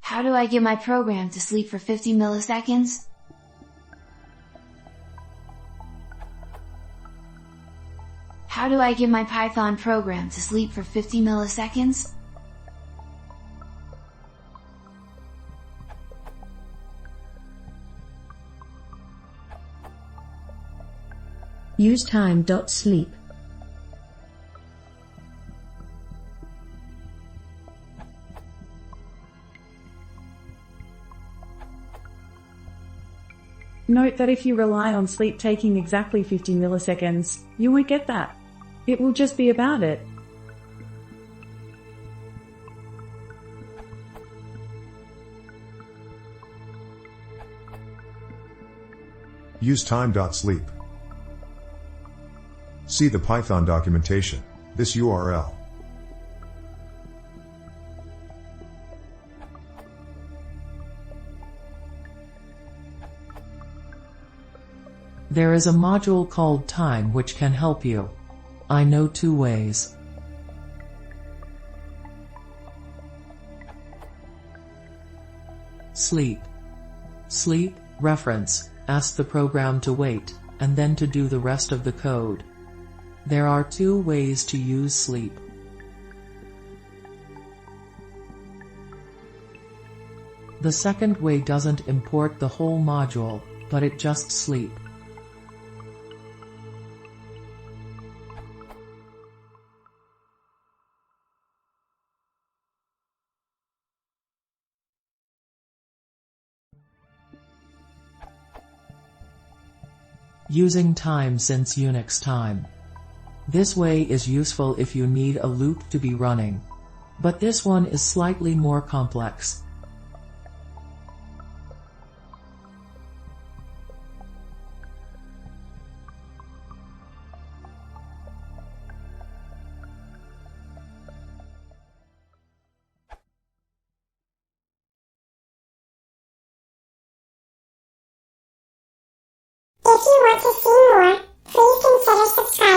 How do I get my program to sleep for 50 milliseconds? How do I get my Python program to sleep for 50 milliseconds? Use time.sleep. Note that if you rely on sleep taking exactly 50 milliseconds, you won't get that. It will just be about it. Use time.sleep. See the Python documentation, this URL. There is a module called Time which can help you. I know 2 ways. Sleep. Sleep, reference, ask the program to wait, and then to do the rest of the code. There are 2 ways to use sleep. The second way doesn't import the whole module, but it just sleep. Using time since Unix time. This way is useful if you need a loop to be running. But this one is slightly more complex. If you want to see more, please consider subscribing.